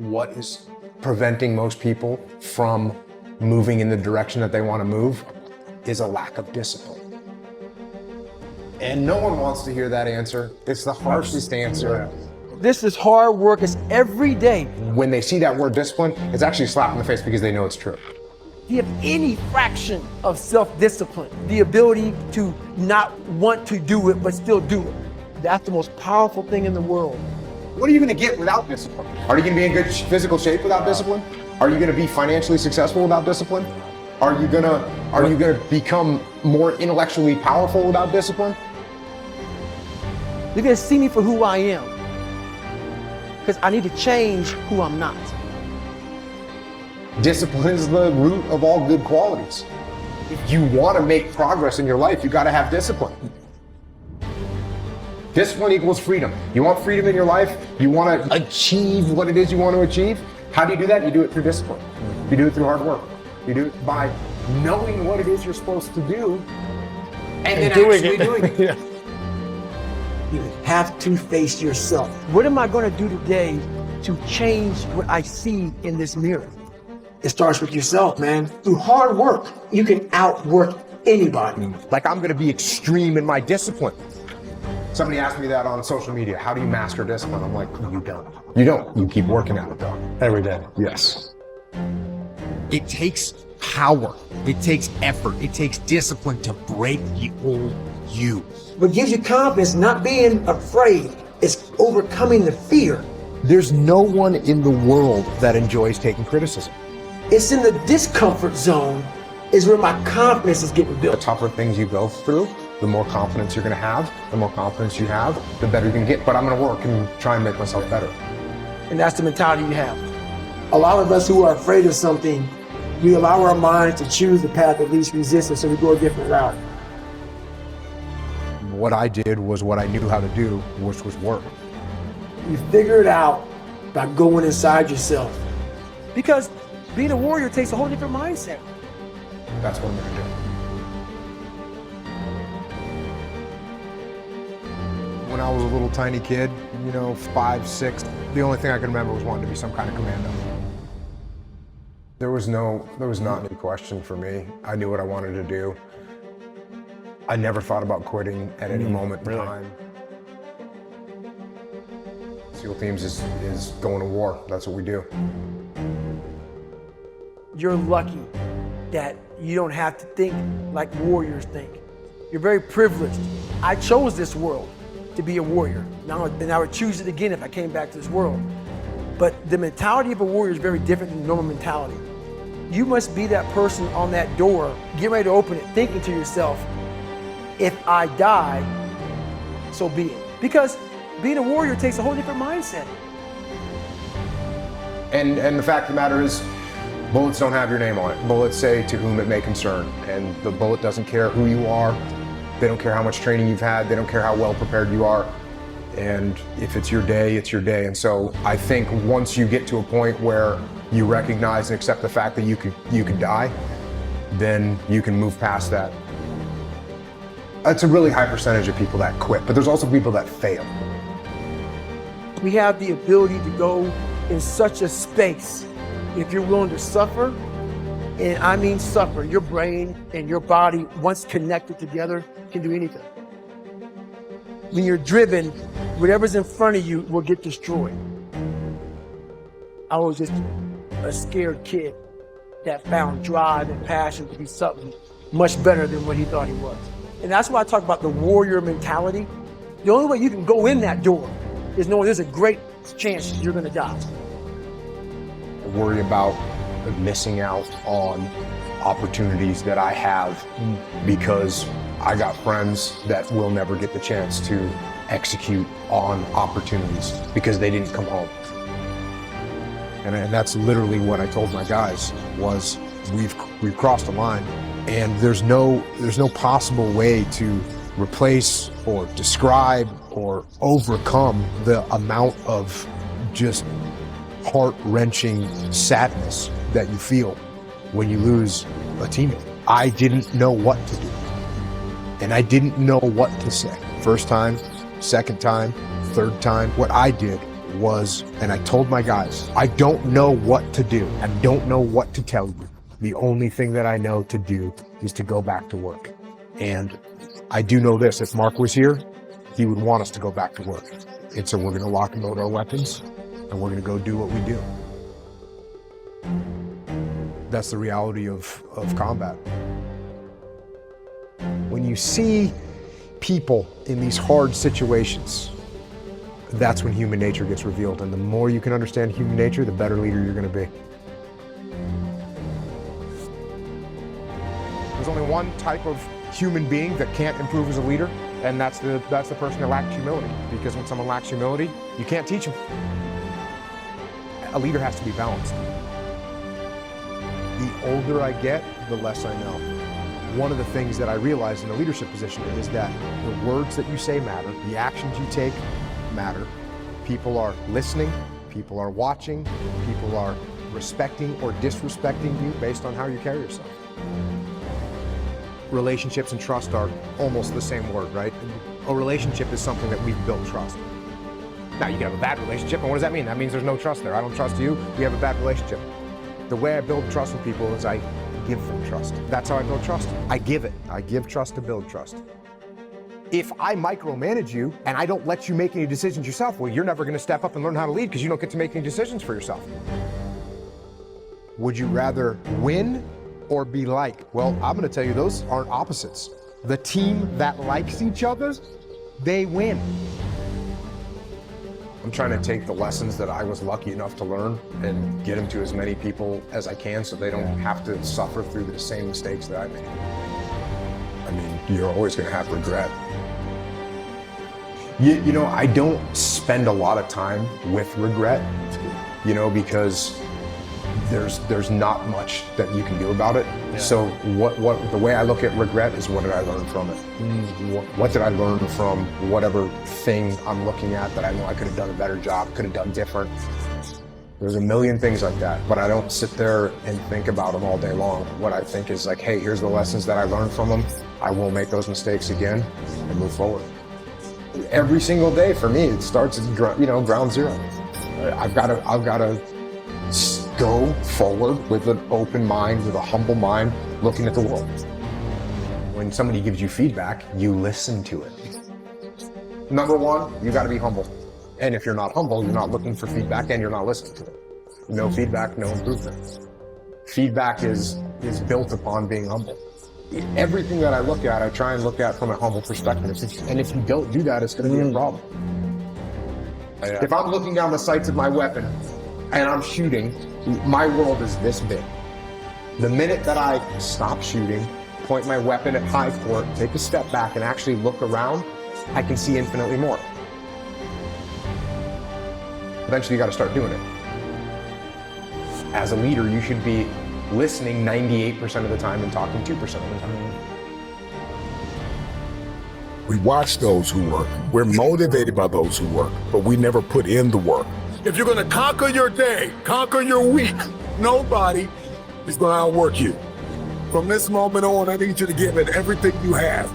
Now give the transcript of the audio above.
what is preventing most people from moving in the direction that they want to move is a lack of discipline. And no one wants to hear that answer. It's the harshest answer. This is hard work. It's every day. When they see that word discipline, it's actually a slap in the face because they know it's true. If you have any fraction of self-discipline, the ability to not want to do it but still do it, that's the most powerful thing in the world. What are you going to get without discipline? Are you going to be in good physical shape without discipline? Are you going to be financially successful without discipline? Are you going to become more intellectually powerful without discipline? You're going to see me for who I am, because I need to change who I'm not. Discipline is the root of all good qualities. If you want to make progress in your life, you got to have discipline. Discipline equals freedom. You want freedom in your life? You want to achieve what it is you want to achieve? How do you do that? You do it through discipline. You do it through hard work. You do it by knowing what it is you're supposed to do and then actually doing it. Yeah. You have to face yourself. What am I going to do today to change what I see in this mirror? It starts with yourself, man. Through hard work, you can outwork anybody. Like, I'm going to be extreme in my discipline. Somebody asked me that on social media. How do you master discipline? I'm like, you don't. You don't. You keep working at it though. Every day. Yes. It takes power. It takes effort. It takes discipline to break the old you. What gives you confidence, not being afraid, is overcoming the fear. There's no one in the world that enjoys taking criticism. It's in the discomfort zone is where my confidence is getting The built. tougher things you go through, the more confidence you're going to have. The more confidence you have, the better you're going to get. But I'm going to work and try and make myself better. And that's the mentality you have. A lot of us who are afraid of something, we allow our minds to choose the path of least resistance, so we go a different route. What I did was what I knew how to do, which was work. You figure it out by going inside yourself. Because being a warrior takes a whole different mindset. That's what I'm going to do. When I was a little tiny kid, 5, 6, the only thing I could remember was wanting to be some kind of commando. There was not any question for me. I knew what I wanted to do. I never thought about quitting at any moment in time. SEAL Teams is going to war. That's what we do. You're lucky that you don't have to think like warriors think. You're very privileged. I chose this world to be a warrior. And I would choose it again if I came back to this world. But the mentality of a warrior is very different than normal mentality. You must be that person on that door, get ready to open it, thinking to yourself, if I die, so be it. Because being a warrior takes a whole different mindset. And the fact of the matter is, bullets don't have your name on it. Bullets say to whom it may concern. And the bullet doesn't care who you are. They don't care how much training you've had. They don't care how well prepared you are. And if it's your day, it's your day. And so I think once you get to a point where you recognize and accept the fact that you could die, then you can move past that. It's a really high percentage of people that quit, but there's also people that fail. We have the ability to go in such a space if you're willing to suffer, and I mean suffer. Your brain and your body, once connected together, can do anything. When you're driven, whatever's in front of you will get destroyed. I was just a scared kid that found drive and passion to be something much better than what he thought he was. And that's why I talk about the warrior mentality. The only way you can go in that door is knowing there's a great chance you're gonna die. I worry about missing out on opportunities that I have because I got friends that will never get the chance to execute on opportunities because they didn't come home. And that's literally what I told my guys was we've crossed a line, and there's no possible way to replace or describe or overcome the amount of just heart-wrenching sadness that you feel when you lose a teammate. I didn't know what to do, and I didn't know what to say. First time, second time, third time, what I did was, and I told my guys, I don't know what to do. I don't know what to tell you. The only thing that I know to do is to go back to work. And I do know this, if Mark was here, he would want us to go back to work. And so we're gonna lock and load our weapons and we're gonna go do what we do. That's the reality of combat. When you see people in these hard situations, that's when human nature gets revealed. And the more you can understand human nature, the better leader you're gonna be. There's only one type of human being that can't improve as a leader, and that's the person that lacks humility. Because when someone lacks humility, you can't teach them. A leader has to be balanced. The older I get, the less I know. One of the things that I realized in a leadership position is that the words that you say matter, the actions you take matter. People are listening, people are watching, people are respecting or disrespecting you based on how you carry yourself. Relationships and trust are almost the same word, right? A relationship is something that we've built trust. Now you can have a bad relationship, and what does that mean? That means there's no trust there. I don't trust you, we have a bad relationship. The way I build trust with people is I give them trust. That's how I build trust. I give it. I give trust to build trust. If I micromanage you and I don't let you make any decisions yourself, well, you're never gonna step up and learn how to lead because you don't get to make any decisions for yourself. Would you rather win or be liked? Well, I'm gonna tell you, those aren't opposites. The team that likes each other, they win. I'm trying to take the lessons that I was lucky enough to learn and get them to as many people as I can so they don't have to suffer through the same mistakes that I made. I mean, you're always gonna have regret. You know, I don't spend a lot of time with regret, you know, because there's not much that you can do about it. Yeah. So the way I look at regret is, what did I learn from it? What did I learn from whatever thing I'm looking at that I know I could have done a better job, could have done different? There's a million things like that, but I don't sit there and think about them all day long. What I think is like, hey, here's the lessons that I learned from them. I won't make those mistakes again and move forward. Every single day for me, it starts at ground zero. I've got to go forward with an open mind, with a humble mind, looking at the world. When somebody gives you feedback, you listen to it. Number one, you got to be humble. And if you're not humble, you're not looking for feedback and you're not listening to it. No feedback, no improvement. Feedback is built upon being humble. Everything that I look at, I try and look at from a humble perspective. And if you don't do that, it's going to be a problem. If I'm looking down the sights of my weapon and I'm shooting, my world is this big. The minute that I stop shooting, point my weapon at high court, take a step back and actually look around, I can see infinitely more. Eventually you got to start doing it. As a leader, you should be listening 98% of the time and talking 2% of the time. We watch those who work. We're motivated by those who work, but we never put in the work. If you're gonna conquer your day, conquer your week, nobody is gonna outwork you. From this moment on, I need you to give it everything you have.